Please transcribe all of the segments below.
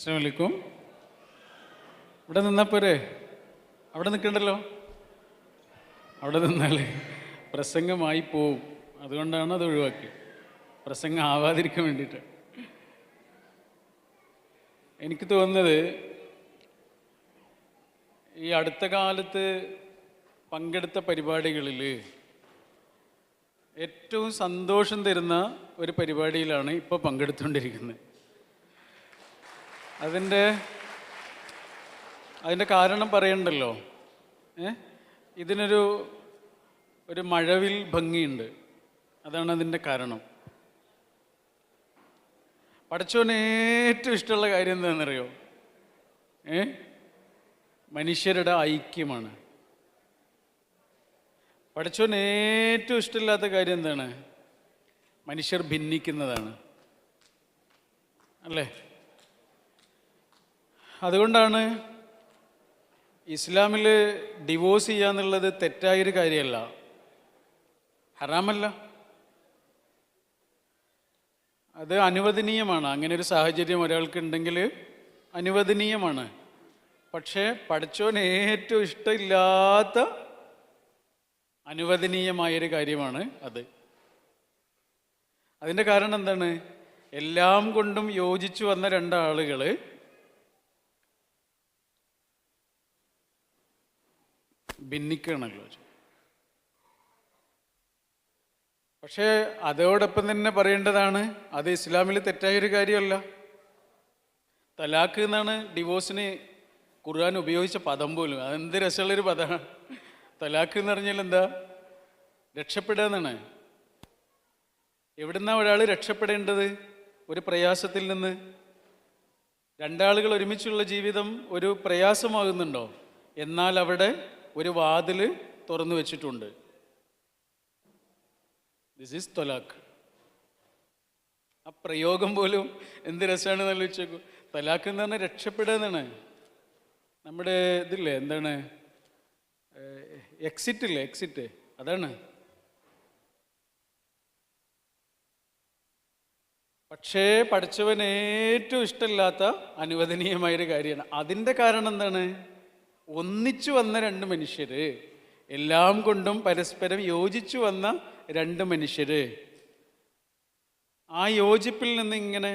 അസ്സലാമു അലൈക്കും. ഇവിടെ നിന്നാൽ പോരെ? അവിടെ നിൽക്കണ്ടല്ലോ. അവിടെ നിന്നാൽ പ്രസംഗമായി പോവും. അതുകൊണ്ടാണ് അത് ഒഴിവാക്കി, പ്രസംഗം ആവാതിരിക്കാൻ വേണ്ടിയിട്ട്. എനിക്ക് തോന്നുന്നത് ഈ അടുത്ത കാലത്ത് പങ്കെടുത്ത പരിപാടികളിൽ ഏറ്റവും സന്തോഷം തരുന്ന ഒരു പരിപാടിയിലാണ് ഇപ്പോൾ പങ്കെടുത്തുകൊണ്ടിരിക്കുന്നത്. അതിൻ്റെ കാരണം പറയണ്ടല്ലോ. ഇതിനൊരു മഴവിൽ ഭംഗിയുണ്ട്. അതാണ് അതിൻ്റെ കാരണം. പടച്ചോന് ഏറ്റവും ഇഷ്ടമുള്ള കാര്യം എന്താണെന്നറിയോ? മനുഷ്യരുടെ ഐക്യമാണ്. പടച്ചോന് ഏറ്റവും ഇഷ്ടമില്ലാത്ത കാര്യം എന്താണ്? മനുഷ്യർ ഭിന്നിക്കുന്നതാണ്, അല്ലേ? അതുകൊണ്ടാണ് ഇസ്ലാമിൽ ഡിവോഴ്സ് ചെയ്യാന്നുള്ളത് തെറ്റായൊരു കാര്യമല്ല, ഹറാമല്ല. അത് അനുവദനീയമാണ്. അങ്ങനെ ഒരു സാഹചര്യം ഒരാൾക്കുണ്ടെങ്കിൽ അനുവദനീയമാണ്. പക്ഷേ പടച്ചോന് ഏറ്റവും ഇഷ്ടമില്ലാത്ത അനുവദനീയമായൊരു കാര്യമാണ് അത്. അതിൻ്റെ കാരണം എന്താണ്? എല്ലാം കൊണ്ടും യോജിച്ചു വന്ന രണ്ടാളുകൾ ഭിന്നിക്കണല്ലോ. പക്ഷേ അതോടൊപ്പം തന്നെ പറയേണ്ടതാണ്, അത് ഇസ്ലാമിൽ തെറ്റായൊരു കാര്യമല്ല. തലാഖ് എന്നാണ് ഡിവോഴ്സിന് ഖുർആൻ ഉപയോഗിച്ച പദം പോലും. അതെന്ത് രസമുള്ളൊരു പദമാണ്. തലാഖ് എന്ന് പറഞ്ഞാൽ എന്താ? രക്ഷപ്പെടുക എന്നാണ്. എവിടുന്നാണ് ഒരാൾ രക്ഷപ്പെടേണ്ടത്? ഒരു പ്രയാസത്തിൽ നിന്ന്. രണ്ടാളുകൾ ഒരുമിച്ചുള്ള ജീവിതം ഒരു പ്രയാസമാകുന്നുണ്ടോ? എന്നാൽ അവിടെ ഒരു വാതിൽ തുറന്നു വെച്ചിട്ടുണ്ട്. This is talaq. ആ പ്രയോഗം പോലും എന്ത് രസമാണെന്ന് ആലോചിച്ചേക്കൂ. തലാഖ് എന്ന് പറഞ്ഞാൽ രക്ഷപ്പെടുക എന്നാണ്. നമ്മുടെ ഇതില്ലേ, എന്താണ്, എക്സിറ്റ് ഇല്ലേ, എക്സിറ്റ്, അതാണ്. പക്ഷേ പഠിച്ചവൻ ഏറ്റവും ഇഷ്ടമില്ലാത്ത അനുവദനീയമായൊരു കാര്യമാണ്. അതിൻ്റെ കാരണം എന്താണ്? ഒന്നിച്ചു വന്ന രണ്ട് മനുഷ്യർ, എല്ലാം കൊണ്ടും പരസ്പരം യോജിച്ചു വന്ന രണ്ട് മനുഷ്യർ, ആ യോജിപ്പിൽ നിന്ന് ഇങ്ങനെ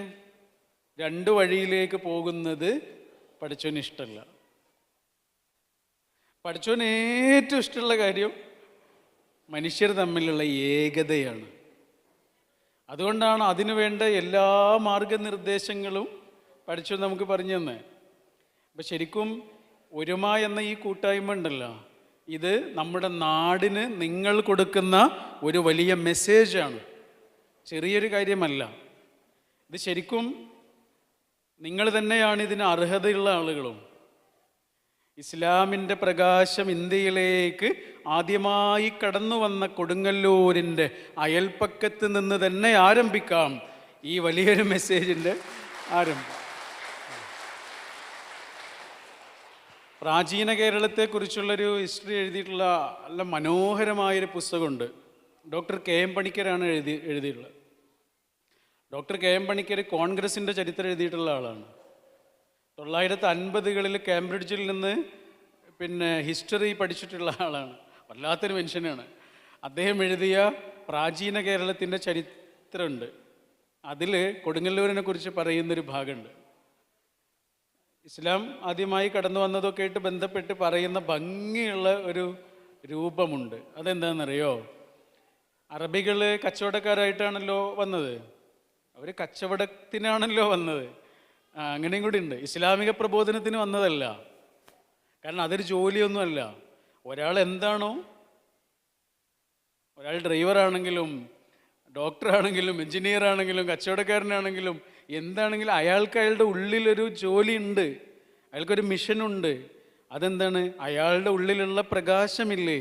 രണ്ട് വഴിയിലേക്ക് പോകുന്നത് പഠിച്ചവന് ഇഷ്ടമല്ല. പഠിച്ചവന് ഏറ്റവും ഇഷ്ടമുള്ള കാര്യം മനുഷ്യർ തമ്മിലുള്ള ഏകതയാണ്. അതുകൊണ്ടാണ് അതിനു വേണ്ട എല്ലാ മാർഗനിർദ്ദേശങ്ങളും പഠിച്ചവൻ നമുക്ക് പറഞ്ഞു തന്നെ. അപ്പം ശരിക്കും ഒരുമ എന്ന ഈ കൂട്ടായ്മ ഉണ്ടല്ലോ, ഇത് നമ്മുടെ നാടിന് നിങ്ങൾ കൊടുക്കുന്ന ഒരു വലിയ മെസ്സേജാണ്, ചെറിയൊരു കാര്യമല്ല. ഇത് ശരിക്കും നിങ്ങൾ തന്നെയാണ് ഇതിന് അർഹതയുള്ള ആളുകളും. ഇസ്ലാമിൻ്റെ പ്രകാശം ഇന്ത്യയിലേക്ക് ആദ്യമായി കടന്നു വന്ന കൊടുങ്ങല്ലൂരിൻ്റെ അയൽപ്പക്കത്ത് നിന്ന് തന്നെ ആരംഭിക്കാം ഈ വലിയൊരു മെസ്സേജിൻ്റെ ആരംഭം. പ്രാചീന കേരളത്തെക്കുറിച്ചുള്ളൊരു ഹിസ്റ്ററി എഴുതിയിട്ടുള്ള നല്ല മനോഹരമായൊരു പുസ്തകമുണ്ട്. ഡോക്ടർ കെ എം പണിക്കരാണ് എഴുതിയിട്ടുള്ളത്. ഡോക്ടർ കെ എം പണിക്കർ കോൺഗ്രസിൻ്റെ ചരിത്രം എഴുതിയിട്ടുള്ള ആളാണ്. 1950കളിൽ കേംബ്രിഡ്ജിൽ നിന്ന് ഹിസ്റ്ററി പഠിച്ചിട്ടുള്ള ആളാണ്. വല്ലാത്തൊരു മനുഷ്യനാണ്. അദ്ദേഹം എഴുതിയ പ്രാചീന കേരളത്തിൻ്റെ ചരിത്രമുണ്ട്. അതിൽ കൊടുങ്ങല്ലൂരിനെ കുറിച്ച് പറയുന്നൊരു ഭാഗമുണ്ട്. ഇസ്ലാം ആദ്യമായി കടന്നു വന്നതൊക്കെ ആയിട്ട് ബന്ധപ്പെട്ട് പറയുന്ന ഭംഗിയുള്ള ഒരു രൂപമുണ്ട്. അതെന്താണെന്നറിയോ? അറബികൾ കച്ചവടക്കാരായിട്ടാണല്ലോ വന്നത്. അവർ കച്ചവടത്തിനാണല്ലോ വന്നത്. അങ്ങനെയും കൂടി ഉണ്ട്. ഇസ്ലാമിക പ്രബോധനത്തിന് വന്നതല്ല. കാരണം അതൊരു ജോലിയൊന്നുമല്ല. ഒരാൾ എന്താണോ, ഒരാൾ ഡ്രൈവറാണെങ്കിലും ഡോക്ടറാണെങ്കിലും എൻജിനീയർ ആണെങ്കിലും കച്ചവടക്കാരനാണെങ്കിലും എന്താണെങ്കിലും അയാൾക്ക് അയാളുടെ ഉള്ളിലൊരു ജോലി ഉണ്ട്, അയാൾക്കൊരു മിഷനുണ്ട്. അതെന്താണ്? അയാളുടെ ഉള്ളിലുള്ള പ്രകാശമില്ലേ,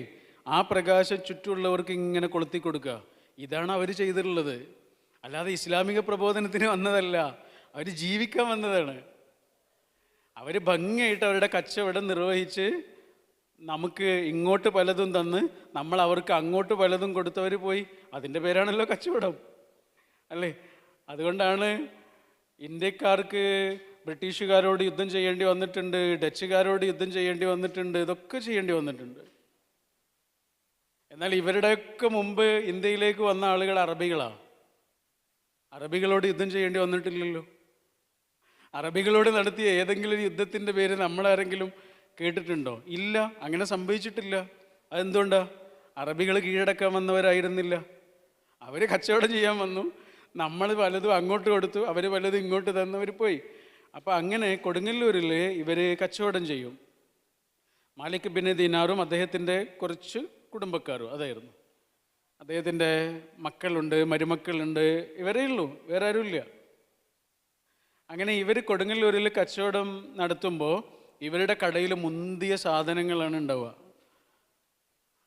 ആ പ്രകാശം ചുറ്റുമുള്ളവർക്ക് ഇങ്ങനെ കൊളുത്തി കൊടുക്കുക. ഇതാണ് അവർ ചെയ്തിട്ടുള്ളത്. അല്ലാതെ ഇസ്ലാമിക പ്രബോധനത്തിന് വന്നതല്ല, അവർ ജീവിക്കാൻ വന്നതാണ്. അവർ ഭംഗിയായിട്ട് അവരുടെ കച്ചവടം നിർവഹിച്ച് നമുക്ക് ഇങ്ങോട്ട് പലതും തന്ന് നമ്മൾ അവർക്ക് അങ്ങോട്ട് പലതും കൊടുത്തവർ പോയി. അതിൻ്റെ പേരാണല്ലോ കച്ചവടം, അല്ലേ? അതുകൊണ്ടാണ് ഇന്ത്യക്കാർക്ക് ബ്രിട്ടീഷുകാരോട് യുദ്ധം ചെയ്യേണ്ടി വന്നിട്ടുണ്ട്, ഡച്ചുകാരോട് യുദ്ധം ചെയ്യേണ്ടി വന്നിട്ടുണ്ട്, ഇതൊക്കെ ചെയ്യേണ്ടി വന്നിട്ടുണ്ട്. എന്നാൽ ഇവരുടെയൊക്കെ മുമ്പ് ഇന്ത്യയിലേക്ക് വന്ന ആളുകൾ അറബികളാണ്. അറബികളോട് യുദ്ധം ചെയ്യേണ്ടി വന്നിട്ടില്ലല്ലോ. അറബികളോട് നടത്തിയ ഏതെങ്കിലും ഒരു യുദ്ധത്തിൻ്റെ പേര് നമ്മളാരെങ്കിലും കേട്ടിട്ടുണ്ടോ? ഇല്ല, അങ്ങനെ സംഭവിച്ചിട്ടില്ല. അതെന്തുകൊണ്ടാ? അറബികൾ കീഴടക്കാൻ വന്നവരായിരുന്നില്ല, അവർ കച്ചവടം ചെയ്യാൻ വന്നു. നമ്മൾ പലതും അങ്ങോട്ട് കൊടുത്തു, അവർ പലതും ഇങ്ങോട്ട് തന്നവർ പോയി. അപ്പോൾ അങ്ങനെ കൊടുങ്ങല്ലൂരിൽ ഇവർ കച്ചവടം ചെയ്യും. മാലിക് ബിൻ ദീനാറും അദ്ദേഹത്തിൻ്റെ കുറച്ച് കുടുംബക്കാരും അതായിരുന്നു. അദ്ദേഹത്തിൻ്റെ മക്കളുണ്ട്, മരുമക്കളുണ്ട്, ഇവരേ ഉള്ളൂ, വേറെ ആരുമില്ല. അങ്ങനെ ഇവർ കൊടുങ്ങല്ലൂരിൽ കച്ചവടം നടത്തുമ്പോൾ ഇവരുടെ കടയിൽ മുന്തിയ സാധനങ്ങളാണ് ഉണ്ടാവുക.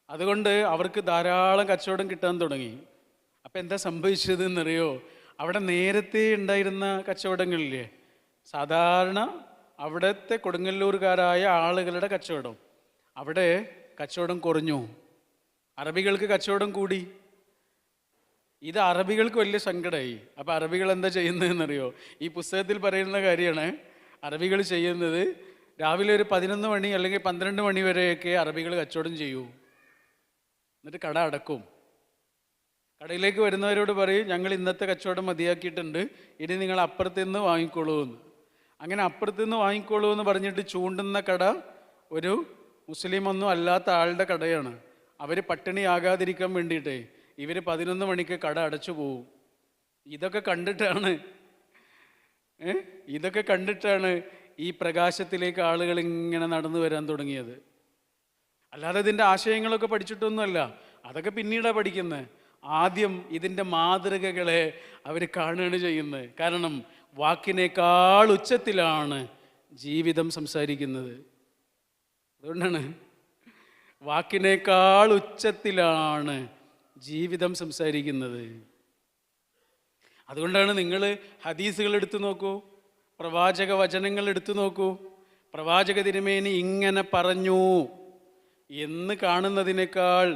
അതുകൊണ്ട് അവർക്ക് ധാരാളം കച്ചവടം കിട്ടാൻ തുടങ്ങി. അപ്പം എന്താ സംഭവിച്ചതെന്നറിയോ? അവിടെ നേരത്തെ ഉണ്ടായിരുന്ന കച്ചവടങ്ങളില്ലേ, സാധാരണ അവിടുത്തെ കൊടുങ്ങല്ലൂർക്കാരായ ആളുകളുടെ കച്ചവടം, അവിടെ കച്ചവടം കുറഞ്ഞു, അറബികൾക്ക് കച്ചവടം കൂടി. ഇത് അറബികൾക്ക് വലിയ സങ്കടമായി. അപ്പോൾ അറബികൾ എന്താ ചെയ്യുന്നതെന്നറിയോ? ഈ പുസ്തകത്തിൽ പറയുന്ന കാര്യമാണ്. അറബികൾ ചെയ്യുന്നത് രാവിലെ ഒരു 11 മണി അല്ലെങ്കിൽ 12 മണി വരെയൊക്കെ അറബികൾ കച്ചവടം ചെയ്യൂ, എന്നിട്ട് കട അടക്കും. കടയിലേക്ക് വരുന്നവരോട് പറയും, ഞങ്ങൾ ഇന്നത്തെ കച്ചവടം മതിയാക്കിയിട്ടുണ്ട്, ഇനി നിങ്ങൾ അപ്പുറത്ത് നിന്ന് വാങ്ങിക്കോളൂ എന്ന്. അങ്ങനെ അപ്പുറത്ത് നിന്ന് വാങ്ങിക്കോളൂ എന്ന് പറഞ്ഞിട്ട് ചൂണ്ടുന്ന കട ഒരു മുസ്ലിമൊന്നും അല്ലാത്ത ആളുടെ കടയാണ്. അവർ പട്ടിണിയാകാതിരിക്കാൻ വേണ്ടിയിട്ടേ ഇവർ 11 മണിക്ക് കട അടച്ചു പോവും. ഇതൊക്കെ കണ്ടിട്ടാണ് ഈ പ്രകാശത്തിലേക്ക് ആളുകൾ ഇങ്ങനെ നടന്നു വരാൻ തുടങ്ങിയത്. അല്ലാതെ ഇതിൻ്റെ ആശയങ്ങളൊക്കെ പഠിച്ചിട്ടൊന്നുമല്ല, അതൊക്കെ പിന്നീടാണ് പഠിക്കുന്നത്. ആദ്യം ഇതിൻ്റെ മാതൃകകളെ അവർ കാണുകയാണ് ചെയ്യുന്നത്. കാരണം വാക്കിനേക്കാൾ ഉച്ചത്തിലാണ് ജീവിതം സംസാരിക്കുന്നത്. അതുകൊണ്ടാണ് വാക്കിനേക്കാൾ ഉച്ചത്തിലാണ് ജീവിതം സംസാരിക്കുന്നത്. അതുകൊണ്ടാണ് നിങ്ങൾ ഹദീസുകൾ എടുത്തു നോക്കൂ, പ്രവാചക വചനങ്ങൾ എടുത്തു നോക്കൂ. പ്രവാചക തിരുമേനി ഇങ്ങനെ പറഞ്ഞു എന്ന് കാണുന്നതിനേക്കാൾ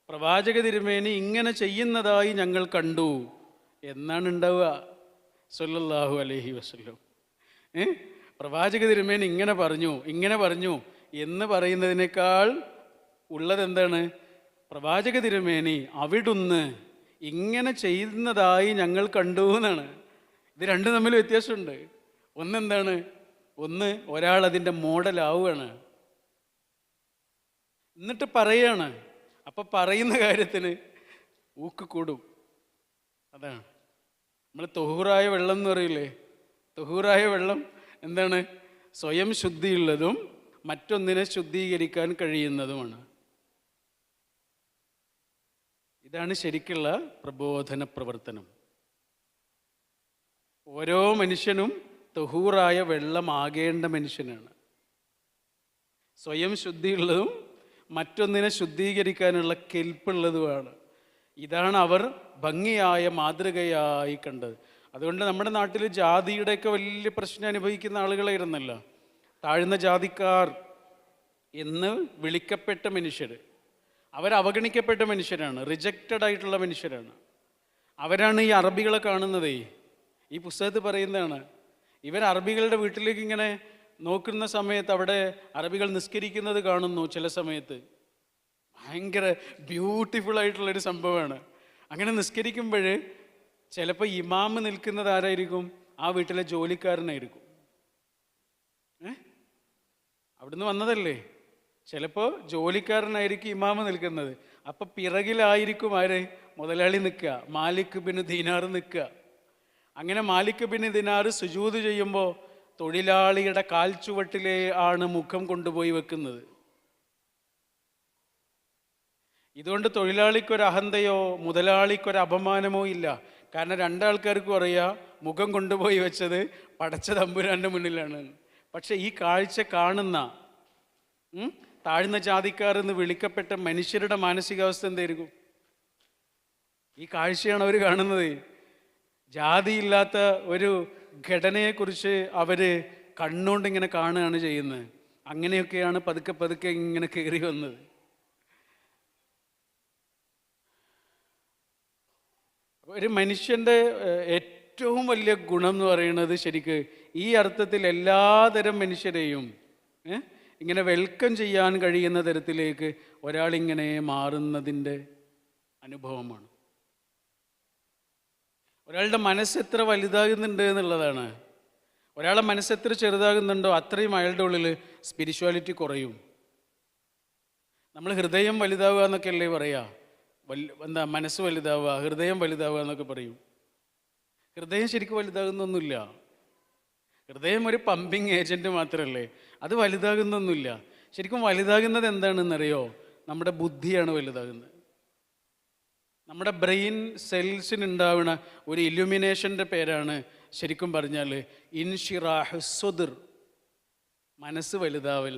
പ്രവാചക തിരുമേനി ഇങ്ങനെ ചെയ്യുന്നതായി ഞങ്ങൾ കണ്ടു എന്നാണ് ഉണ്ടാവുക. സല്ലല്ലാഹു അലൈഹി വസല്ലം. പ്രവാചക തിരുമേനി ഇങ്ങനെ പറഞ്ഞു എന്ന് പറയുന്നതിനേക്കാൾ ഉള്ളതെന്താണ്? പ്രവാചക തിരുമേനി അവിടുന്ന് ഇങ്ങനെ ചെയ്യുന്നതായി ഞങ്ങൾ കണ്ടു എന്നാണ്. ഇത് രണ്ടും തമ്മിൽ വ്യത്യാസമുണ്ട്. ഒന്നെന്താണ്? ഒന്ന് ഒരാൾ അതിൻ്റെ മോഡലാവുകയാണ്, എന്നിട്ട് പറയാണ്. അപ്പം പറയുന്ന കാര്യത്തിന് ഊക്ക് കൂടും. അതാണ് നമ്മൾ തൊഹൂറായ വെള്ളം എന്ന് പറയില്ലേ. തൊഹൂറായ വെള്ളം എന്താണ്? സ്വയം ശുദ്ധിയുള്ളതും മറ്റൊന്നിനെ ശുദ്ധീകരിക്കാൻ കഴിയുന്നതുമാണ്. ഇതാണ് ശരിക്കുള്ള പ്രബോധന പ്രവർത്തനം. ഓരോ മനുഷ്യനും തൊഹൂറായ വെള്ളമാകേണ്ട മനുഷ്യനാണ്. സ്വയം ശുദ്ധിയുള്ളതും മറ്റൊന്നിനെ ശുദ്ധീകരിക്കാനുള്ള കെൽപ്പുള്ളതുമാണ്. ഇതാണ് അവർ ഭംഗിയായ മാതൃകയായി കണ്ടത്. അതുകൊണ്ട് നമ്മുടെ നാട്ടിൽ ജാതിയുടെയൊക്കെ വലിയ പ്രശ്നം അനുഭവിക്കുന്ന ആളുകളായിരുന്നല്ല. താഴ്ന്ന ജാതിക്കാർ എന്ന് വിളിക്കപ്പെട്ട മനുഷ്യർ, അവരവഗണിക്കപ്പെട്ട മനുഷ്യരാണ്, റിജക്റ്റഡ് ആയിട്ടുള്ള മനുഷ്യരാണ്. അവരാണ് ഈ അറബികളെ കാണുന്നത്. ഈ പുസ്തകത്തിൽ പറയുന്നതാണ്, ഇവർ അറബികളുടെ വീട്ടിലേക്ക് ഇങ്ങനെ നോക്കുന്ന സമയത്ത് അവിടെ അറബികൾ നിസ്കരിക്കുന്നത് കാണുന്നു. ചില സമയത്ത് ഭയങ്കര ബ്യൂട്ടിഫുൾ ആയിട്ടുള്ളൊരു സംഭവമാണ്. അങ്ങനെ നിസ്കരിക്കുമ്പോൾ ചിലപ്പോൾ ഇമാമ് നിൽക്കുന്നത് ആരായിരിക്കും? ആ വീട്ടിലെ ജോലിക്കാരനായിരിക്കും. അവിടുന്ന് വന്നതല്ലേ, ചിലപ്പോൾ ജോലിക്കാരനായിരിക്കും ഇമാമ് നിൽക്കുന്നത്. അപ്പം പിറകിലായിരിക്കും ആര്? മുതലാളി നിൽക്കുക, മാലിക് ബിൻ ദീനാർ നിൽക്കുക. അങ്ങനെ മാലിക് ബിൻ ദീനാർ സുജൂദ് ചെയ്യുമ്പോൾ തൊഴിലാളിയുടെ കാൽച്ചുവട്ടിലെ ആണ് മുഖം കൊണ്ടുപോയി വെക്കുന്നത്. ഇതുകൊണ്ട് തൊഴിലാളിക്കൊരു അഹന്തയോ മുതലാളിക്കൊരു അപമാനമോ ഇല്ല. കാരണം രണ്ടാൾക്കാർക്കും അറിയാം മുഖം കൊണ്ടുപോയി വെച്ചത് പടച്ച തമ്പുരാൻ്റെ മുന്നിലാണ്. പക്ഷെ ഈ കാഴ്ച കാണുന്ന താഴ്ന്ന ജാതിക്കാർ എന്ന് വിളിക്കപ്പെട്ട മനുഷ്യരുടെ മാനസികാവസ്ഥ എന്തായിരിക്കും? ഈ കാഴ്ചയാണ് അവർ കാണുന്നത്. ജാതിയില്ലാത്ത ഒരു ഘടനയെക്കുറിച്ച് അവർ കണ്ണുകൊണ്ട് ഇങ്ങനെ കാണുകയാണ് ചെയ്യുന്നത്. അങ്ങനെയൊക്കെയാണ് പതുക്കെ പതുക്കെ ഇങ്ങനെ കയറി വന്നത്. ഒരു മനുഷ്യൻ്റെ ഏറ്റവും വലിയ ഗുണം എന്ന് പറയുന്നത് ശരിക്ക് ഈ അർത്ഥത്തിൽ എല്ലാതരം മനുഷ്യരെയും ഇങ്ങനെ വെൽക്കം ചെയ്യാൻ കഴിയുന്ന തരത്തിലേക്ക് ഒരാളിങ്ങനെ മാറുന്നതിൻ്റെ അനുഭവമാണ്. ഒരാളുടെ മനസ്സ് എത്ര വലുതാകുന്നുണ്ട് എന്നുള്ളതാണ്. ഒരാളെ മനസ്സ് എത്ര ചെറുതാകുന്നുണ്ടോ അത്രയും അയാളുടെ ഉള്ളിൽ സ്പിരിച്വാലിറ്റി കുറയും. നമ്മൾ ഹൃദയം വലുതാവുക എന്നൊക്കെ അല്ലേ പറയുക, എന്താ മനസ്സ് വലുതാവുക, ഹൃദയം വലുതാവുക എന്നൊക്കെ പറയും. ഹൃദയം ശരിക്കും വലുതാകുന്നൊന്നുമില്ല. ഹൃദയം ഒരു പമ്പിങ് ഏജൻറ്റ് മാത്രമല്ലേ, അത് വലുതാകുന്നൊന്നുമില്ല. ശരിക്കും വലുതാകുന്നത് എന്താണെന്നറിയോ? നമ്മുടെ ബുദ്ധിയാണ് വലുതാകുന്നത്. നമ്മുടെ ബ്രെയിൻ സെൽസിനുണ്ടാവുന്ന ഒരു ഇലുമിനേഷൻ്റെ പേരാണ് ശരിക്കും പറഞ്ഞാൽ ഇൻഷിറാഹ് സ്വദർ, മനസ്സ് വലുതാവൽ.